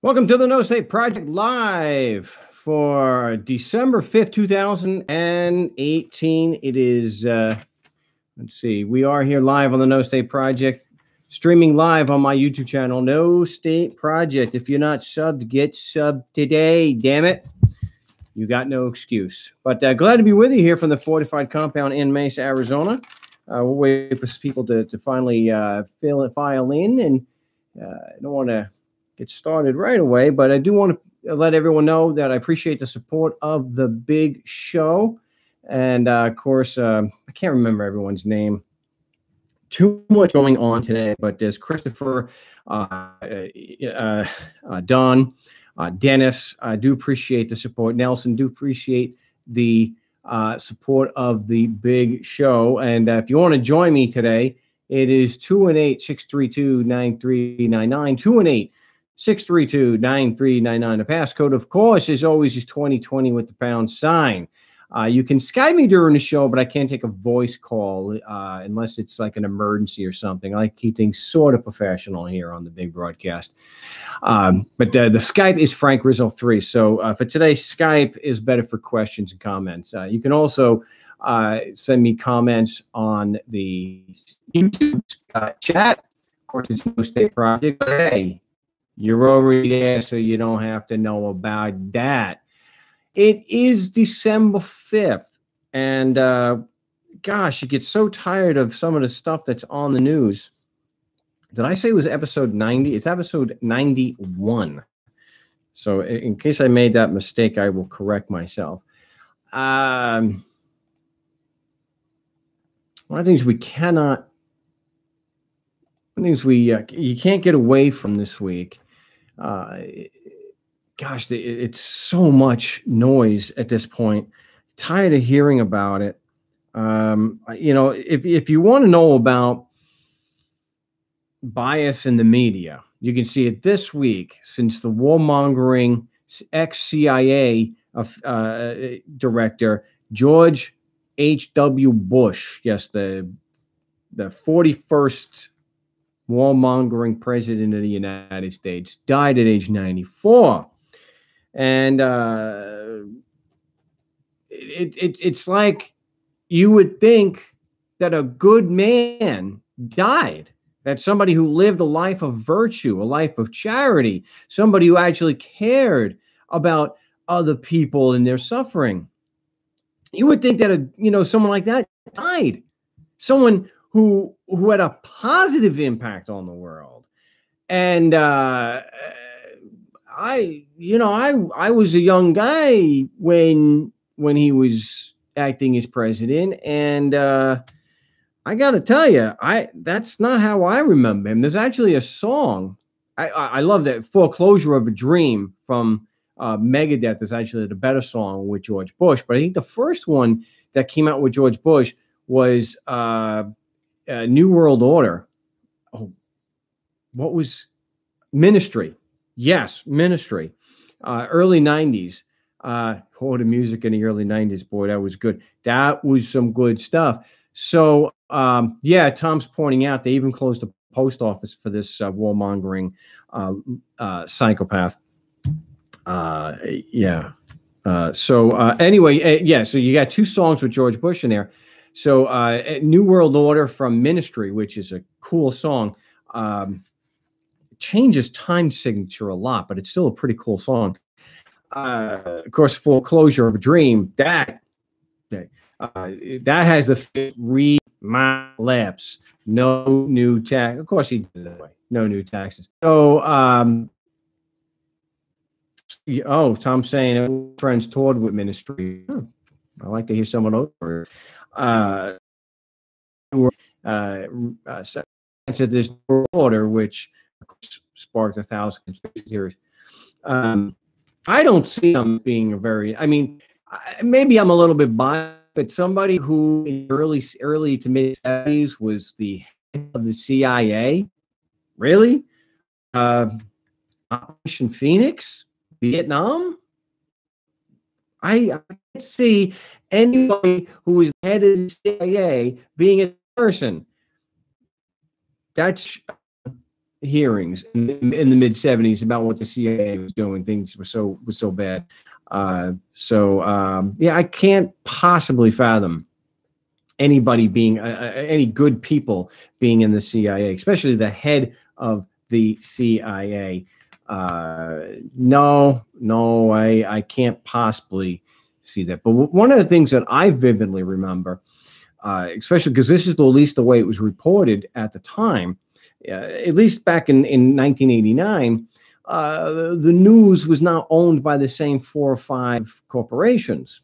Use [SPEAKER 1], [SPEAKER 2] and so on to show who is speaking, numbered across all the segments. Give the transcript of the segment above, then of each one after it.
[SPEAKER 1] Welcome to the No State Project Live for December 5th, 2018. It is, let's see, we are here live on the No State Project, streaming live on my YouTube channel, No State Project. If you're not subbed, get subbed today, damn it. You got no excuse. But glad to be with you here from the fortified compound in Mesa, Arizona. We'll wait for people to finally file in, and I don't want to get started right away, but I do want to let everyone know that I appreciate the support of the big show. And of course, I can't remember everyone's name. Too much going on today, but there's Christopher, Don, Dennis. I do appreciate the support. Nelson, do appreciate the support of the big show. And if you want to join me today, it is 218-632-9399, 218-632-9399. The passcode, of course, is always 2020 with the pound sign. You can Skype me during the show, but I can't take a voice call unless it's like an emergency or something. I like to keep things sort of professional here on the big broadcast. But the Skype is Frank Rizzo 3. So for today, Skype is better for questions and comments. You can also send me comments on the YouTube chat. Of course, it's No State Project, but hey, you're already there, so you don't have to know about that. It is December 5th, and gosh, you get so tired of some of the stuff that's on the news. Did I say it was episode 90? It's episode 91. So in case I made that mistake, I will correct myself. One of the things we cannot, you can't get away from this week. Gosh, it's so much noise at this point. Tired of hearing about it. You know, if you want to know about bias in the media, you can see it this week since the warmongering ex-CIA director George H.W. Bush, yes, the 41st warmongering president of the United States, died at age 94. And it's like you would think that a good man died, that somebody who lived a life of virtue, a life of charity, somebody who actually cared about other people and their suffering. You would think that someone like that died, someone who had a positive impact on the world. And I was a young guy when he was acting as president, and I got to tell you, that's not how I remember him. There's actually a song. I love that "Foreclosure of a Dream" from Megadeth is actually the better song with George Bush. But I think the first one that came out with George Bush was New World Order. Oh, what was Ministry? Yes, Ministry. Early 90s. The music in the early 90s, boy, that was good. That was some good stuff. So, yeah, Tom's pointing out they even closed the post office for this warmongering psychopath. Yeah. Anyway, yeah, so you got two songs with George Bush in there. So New World Order from Ministry, which is a cool song. Changes time signature a lot, but it's still a pretty cool song. Of course, Foreclosure of a Dream, that has the read my lips, no new tax. Of course, he did it that way. No new taxes. So, Tom's saying friends toured with Ministry. I like to hear someone over. Said this order, which sparked 1,000 conspiracy theories. I don't see them being a very. I mean, maybe I'm a little bit biased, but somebody who in early to mid 70s was the head of the CIA, really, Operation Phoenix, Vietnam. I can't see anybody who was head of the CIA being a person. That's hearings in the mid-70s about what the CIA was doing. Things were so bad. Yeah, I can't possibly fathom anybody being any good people being in the CIA, especially the head of the CIA. No, I can't possibly see that. But one of the things that I vividly remember, especially because this is at least the way it was reported at the time, at least back in 1989, the news was not owned by the same 4 or 5 corporations.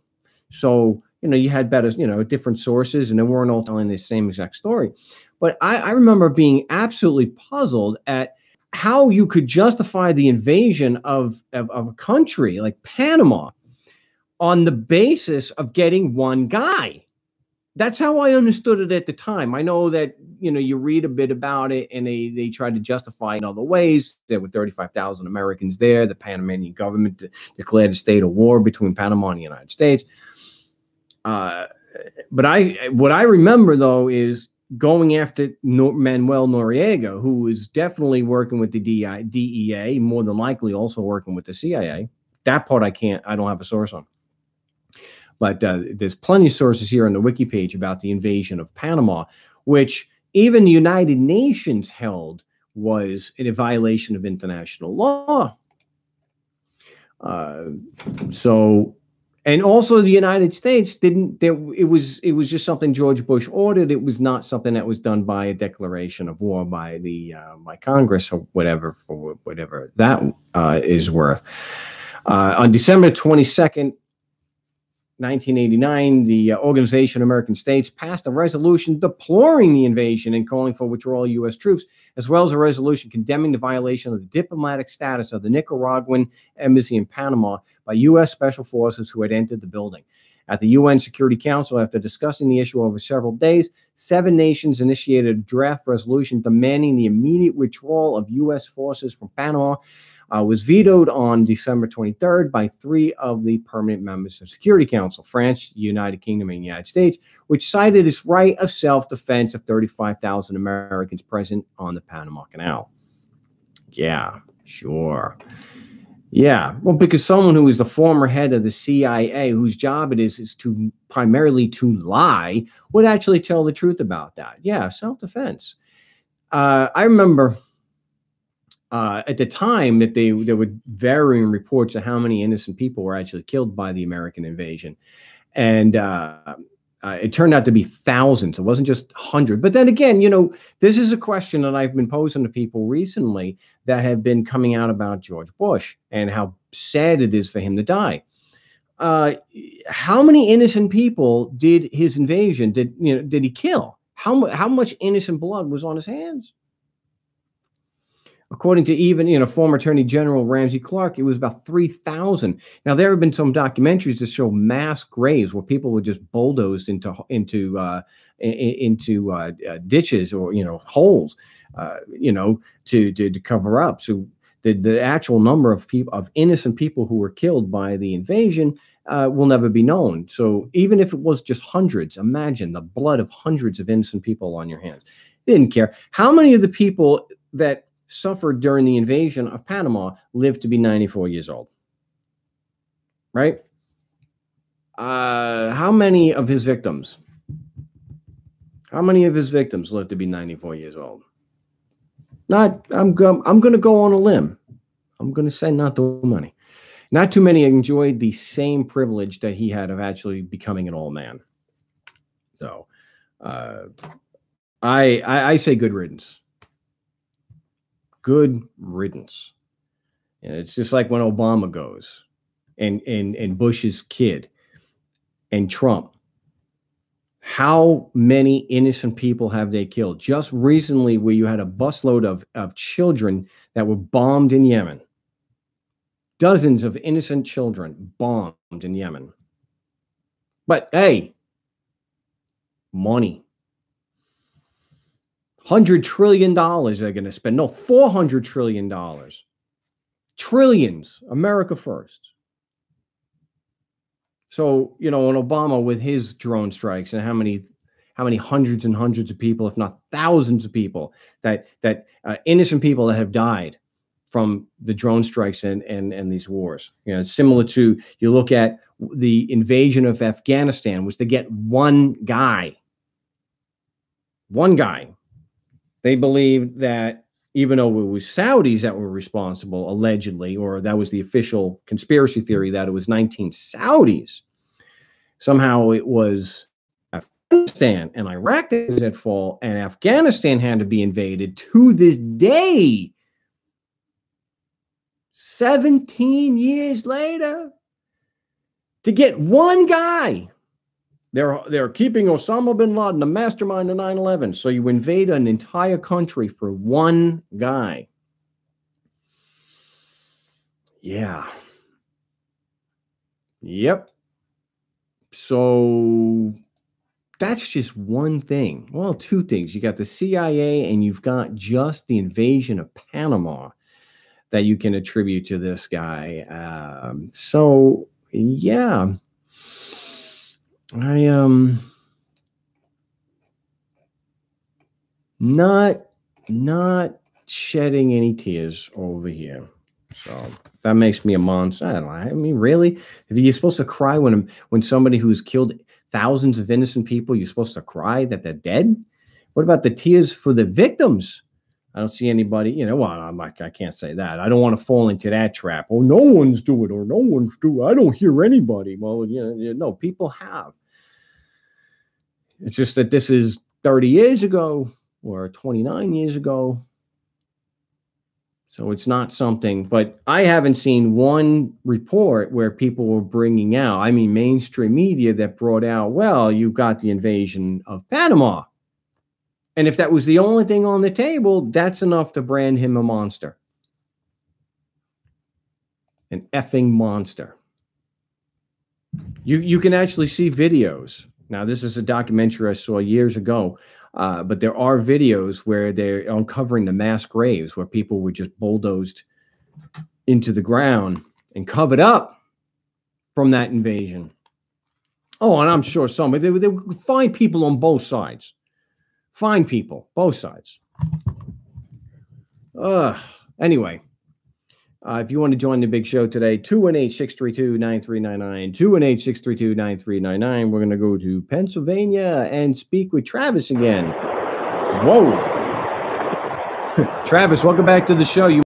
[SPEAKER 1] So, you had better, different sources, and they weren't all telling the same exact story. But I remember being absolutely puzzled at how you could justify the invasion of a country like Panama on the basis of getting one guy. That's how I understood it at the time. I know that, you read a bit about it and they try to justify in other ways. There were 35,000 Americans there. The Panamanian government declared a state of war between Panama and the United States. But what I remember, though, is going after Manuel Noriega, who was definitely working with the DEA, more than likely also working with the CIA. That part I don't have a source on. But there's plenty of sources here on the wiki page about the invasion of Panama, which even the United Nations held was a violation of international law. And also the United States it was just something George Bush ordered. It was not something that was done by a declaration of war by Congress or whatever, for whatever that is worth. On December 22nd, 1989, the Organization of American States passed a resolution deploring the invasion and calling for withdrawal of U.S. troops, as well as a resolution condemning the violation of the diplomatic status of the Nicaraguan embassy in Panama by U.S. Special Forces who had entered the building. At the UN Security Council, after discussing the issue over several days, 7 nations initiated a draft resolution demanding the immediate withdrawal of U.S. forces from Panama. Was vetoed on December 23rd by 3 of the permanent members of the Security Council, France, United Kingdom, and the United States, which cited its right of self-defense of 35,000 Americans present on the Panama Canal. Yeah, sure. Yeah, well, because someone who was the former head of the CIA, whose job it is to primarily to lie, would actually tell the truth about that. Yeah, self-defense. I remember at the time that there were varying reports of how many innocent people were actually killed by the American invasion. And it turned out to be thousands. It wasn't just hundreds. But then again, this is a question that I've been posing to people recently that have been coming out about George Bush and how sad it is for him to die. How many innocent people did his invasion, did he kill? How much innocent blood was on his hands? According to even, former Attorney General Ramsey Clark, it was about 3,000. Now, there have been some documentaries that show mass graves where people were just bulldozed into ditches or, holes, to cover up. So the actual number of people, of innocent people who were killed by the invasion will never be known. So even if it was just hundreds, imagine the blood of hundreds of innocent people on your hands. They didn't care. How many of the people that suffered during the invasion of Panama lived to be 94 years old? Right? How many of his victims? How many of his victims lived to be 94 years old? I'm going to go on a limb. I'm going to say not too many. Not too many enjoyed the same privilege that he had of actually becoming an old man. So I say good riddance. Good riddance. And it's just like when Obama goes and Bush's kid and Trump. How many innocent people have they killed? Just recently, where you had a busload of children that were bombed in Yemen. Dozens of innocent children bombed in Yemen. But hey, money. $100 trillion they're going to spend. No, $400 trillion. Trillions. America first. So, when Obama with his drone strikes and how many how many hundreds and hundreds of people, if not thousands of people, that innocent people that have died from the drone strikes and these wars. You know, it's similar to, you look at the invasion of Afghanistan was to get one guy. One guy. They believed that even though it was Saudis that were responsible, allegedly, or that was the official conspiracy theory, that it was 19 Saudis, somehow it was Afghanistan and Iraq that was at fault, and Afghanistan had to be invaded. To this day, 17 years later, to get one guy. They're keeping Osama bin Laden, the mastermind of 9/11. So you invade an entire country for one guy. Yeah. Yep. So that's just one thing. Well, two things. You got the CIA and you've got just the invasion of Panama that you can attribute to this guy. So, yeah. I not shedding any tears over here. So that makes me a monster. I don't know. I mean, really? If you're supposed to cry when somebody who's killed thousands of innocent people, you're supposed to cry that they're dead? What about the tears for the victims? I don't see anybody, you know, well, I can't say that. I don't want to fall into that trap. Oh, no one's doing it, or no one's doing it. I don't hear anybody. Well, you know, people have. It's just that this is 30 years ago or 29 years ago. So it's not something, but I haven't seen one report where people were bringing out, I mean, mainstream media that brought out, well, you got the invasion of Panama. And if that was the only thing on the table, that's enough to brand him a monster. An effing monster. You can actually see videos. Now, this is a documentary I saw years ago, but there are videos where they're uncovering the mass graves where people were just bulldozed into the ground and covered up from that invasion. Oh, and I'm sure they would find people on both sides. Find people, both sides. Anyway, if you want to join the big show today, 218-632-9399, 218-632-9399. We're going to go to Pennsylvania and speak with Travis again. Whoa. Travis, welcome back to the show.